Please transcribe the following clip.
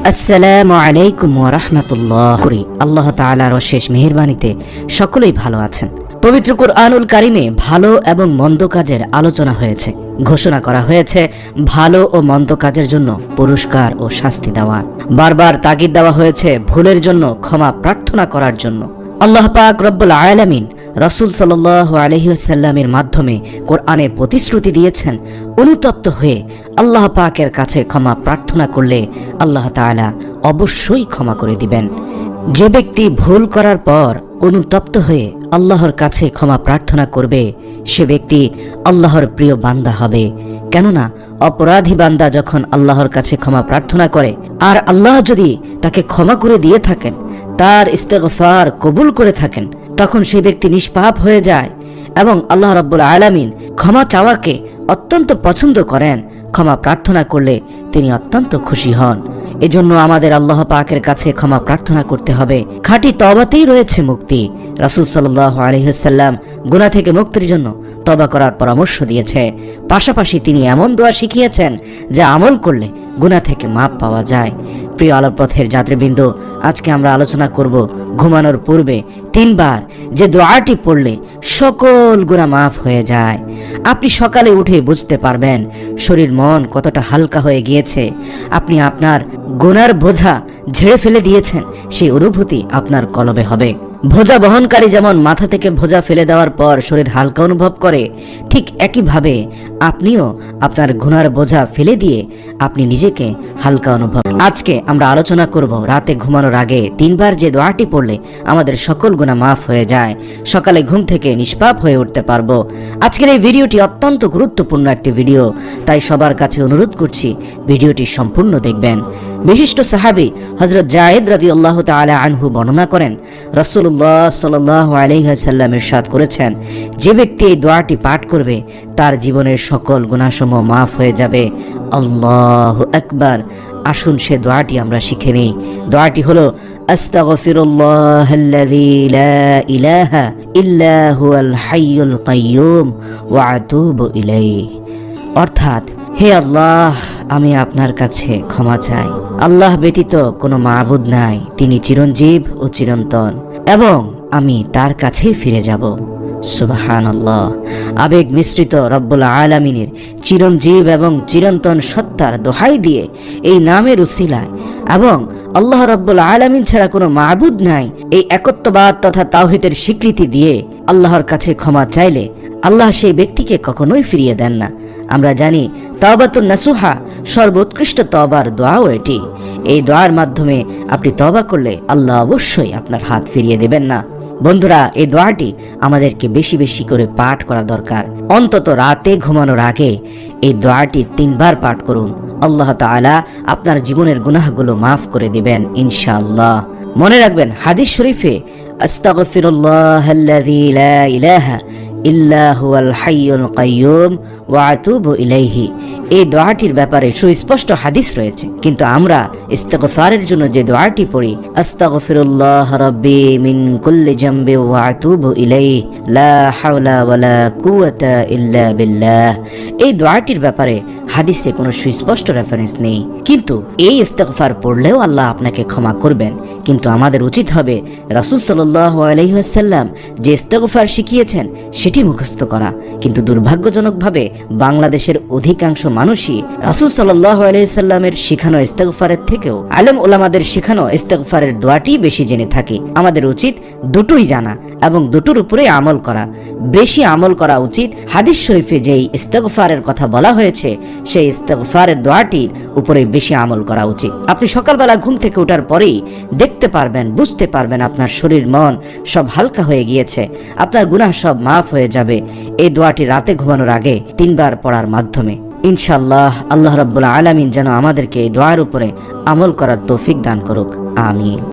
আসসালামু আলাইকুম ওয়া রাহমাতুল্লাহ। আল্লাহ তাআলার অশেষ মেহেরবানিতে সকলেই ভালো আছেন। পবিত্র কুরআনুল কারিমে ভালো এবং মন্দ কাজের আলোচনা হয়েছে। ঘোষণা করা হয়েছে ভালো ও মন্দ কাজের জন্য পুরস্কার ও শাস্তি দেওয়া। বারবার তাগিদ দেওয়া হয়েছে ভুলের জন্য ক্ষমা প্রার্থনা করার জন্য। আল্লাহ পাক রব্বুল আলামিন রাসূল সাল্লাল্লাহু আলাইহি ওয়াসাল্লামের মাধ্যমে কোরআনে প্রতিশ্রুতি দিয়েছেন, অনুতপ্ত হয়ে আল্লাহ পাকের কাছে ক্ষমা প্রার্থনা করলে আল্লাহ তাআলা অবশ্যই ক্ষমা করে দিবেন। যে ব্যক্তি ভুল করার পর অনুতপ্ত হয়ে আল্লাহর কাছে ক্ষমা প্রার্থনা করবে, সে ব্যক্তি আল্লাহর প্রিয় বান্দা হবে। কেননা অপরাধী বান্দা যখন আল্লাহর কাছে ক্ষমা প্রার্থনা করে আর আল্লাহ যদি তাকে ক্ষমা করে দিয়ে থাকেন, তার ইস্তেগফার কবুল করে থাকেন, তখন সেই ব্যক্তি নিষ্পাপ হয়ে যায় এবং আল্লাহ রাব্বুল আলামিন ক্ষমা চাওয়াকে অত্যন্ত পছন্দ করেন। ক্ষমা প্রার্থনা করলে তিনি অত্যন্ত খুশি হন। এজন্য আমাদের আল্লাহ পাকের কাছে ক্ষমা প্রার্থনা করতে হবে। খাঁটি তওবাতেই রয়েছে মুক্তি। রাসূল সাল্লাল্লাহু আলাইহি ওয়াসাল্লাম গুনাহ থেকে মুক্তির জন্য তওবা করার পরামর্শ দিয়েছে। পাশাপাশি তিনি এমন দোয়া শিখিয়েছেন যা আমল করলে গুনাহ থেকে মাপ পাওয়া যায়। প্রিয় আলোকপথের যাত্রীবৃন্দ, আজকে আমরা আলোচনা করব ঘুমানোর পূর্বে 3 বার যে দোয়াটি পড়লে সকল গুনাহ মাফ হয়ে যায়। আপনি সকালে উঠে বুঝতে পারবেন শরীর মন কতটা হালকা হয়ে গিয়েছে। আপনি আপনার গুনার বোঝা ঝেড়ে ফেলে দিয়েছেন, সেই অনুভূতি আপনার কলবে হবে। বোঝা বহনকারী যেমন মাথা থেকে বোঝা ফেলে দেওয়ার পর শরীর হালকা অনুভব করে, ঠিক একইভাবে আপনিও আপনার গুনার বোঝা ফেলে দিয়ে আপনি নিজেকে হালকা অনুভব। আজকে আমরা আলোচনা করব রাতে ঘুমানোর আগে 3 বার যে দোয়াটি পড়লে আমাদের সকল গুনাহ মাফ হয়ে যায়, সকালে ঘুম থেকে নিষ্পাপ হয়ে উঠতে পারবো। আজকের এই ভিডিওটি অত্যন্ত গুরুত্বপূর্ণ একটি ভিডিও, তাই সবার কাছে অনুরোধ করছি ভিডিওটি সম্পূর্ণ দেখবেন। বিশিষ্ট সাহাবী হযরত যায়েদ রাদিয়াল্লাহু তাআলা আনহু বর্ণনা করেন, রাসূলুল্লাহ সাল্লাল্লাহু আলাইহি ওয়াসাল্লাম ইরশাদ করেছেন, যে ব্যক্তি এই দোয়াটি পাঠ করবে তার জীবনের সকল গুনাহসমূহ মাফ হয়ে যাবে। আল্লাহু আকবার। আসুন সে দোয়াটি আমরা শিখে নেই। দোয়াটি হলো আস্তাগফিরুল্লাহাল্লাযী লা ইলাহা ইল্লা হুয়াল হাইয়ুল কাইয়্যুম ওয়া আতুবু ইলাইহি। অর্থাৎ, হে আল্লাহ, আমি আপনার কাছে ক্ষমা চাই। আল্লাহ ব্যতীত কোনো মাবুদ নাই, তিনি চিরঞ্জীব ও চিরন্তন, এবং আমি তার কাছেই ফিরে যাব। সুবহানাল্লাহ। আবেগ মিশ্রিত রব্বুল আলামিনের চিরঞ্জীব এবং চিরন্তন সত্তার দোহাই দিয়ে এই নামের উসিলায় এবং আল্লাহ রব্বুল আলামিন ছাড়া কোনো মাবুদ নাই এই একত্ববাদ তথা তাওহীদের স্বীকৃতি দিয়ে আল্লাহর কাছে ক্ষমা চাইলে আল্লাহ সেই ব্যক্তিকে কখনোই ফিরিয়ে দেন না। আমরা জানি তাওবাতুন নাসুহা সর্বোৎকৃষ্ট তওবার দোয়াও এটি। এই দোয়ার মাধ্যমে আপনি তওবা করলে আল্লাহ অবশ্যই আপনার হাত ফিরিয়ে দেবেন না। বন্ধুরা, এই দোয়াটি আমাদেরকে বেশি বেশি করে পাঠ করা দরকার। অন্তত রাতে ঘুমানোর আগে এই দোয়াটি 3 বার পাঠ করুন। আল্লাহ তাআলা আপনার জীবনের গুনাহগুলো মাফ করে দিবেন ইনশাআল্লাহ। মনে রাখবেন, হাদিস শরীফে আস্তাগফিরুল্লাহাল্লাযী লা ইলাহা ইল্লা হুয়াল হাইয়ুল কাইয়্যুম ওয়া আতুবু ইলাইহি, এই দোয়াটির ব্যাপারে সুস্পষ্ট হাদিস রয়েছে, কিন্তু আমরা ইস্তিগফারের জন্য যে দোয়াটি পড়ি, আস্তাগফিরুল্লাহ রাব্বি মিন কুল্লি জামবি ওয়া আতুবু ইলাইহি লা হাওলা ওয়ালা কুওয়াতা ইল্লা বিল্লাহ, এই দোয়াটির ব্যাপারে হাদিসে কোনো সুস্পষ্ট রেফারেন্স নেই। কিন্তু এই ইস্তিগফার পড়লেও আল্লাহ আপনাকে ক্ষমা করবেন। কিন্তু আমাদের উচিত হবে রাসূল সাল্লাল্লাহু আলাইহি ওয়াসাল্লাম যে ইস্তিগফার শিখিয়েছেন সেটি মুখস্থ করা। কিন্তু দুর্ভাগ্যজনকভাবে বাংলাদেশের অধিকাংশ মানুষই রাসূল সাল্লাল্লাহু আলাইহি ওয়াসাল্লামের শেখানো ইস্তিগফারের থেকেও আলেম ওলামাদের শেখানো ইস্তিগফারের দোয়াটি বেশি জেনে থাকে। আমাদের উচিত দুটোই জানা এবং দুটোর উপরে আমল করা। বেশি আমল করা উচিত হাদিস শরীফে যেই ইস্তিগফারের কথা বলা হয়েছে সেই ইস্তিগফারের দোয়াটির উপরে বেশি আমল করা উচিত। আপনি সকালবেলা ঘুম থেকে ওঠার পরেই দেখতে পারবেন, বুঝতে পারবেন আপনার শরীর মন সব হালকা হয়ে গিয়েছে, আপনার গুনাহ সব মাফ হয়ে যাবে এই দোয়াটি রাতে ঘুমানোর আগে 3 বার পড়ার মাধ্যমে। ইনশাআল্লাহ আল্লাহ রাব্বুল আলামিন যেন আমাদেরকে এই দোয়ার উপরে আমল করার তৌফিক দান করুক। আমিন।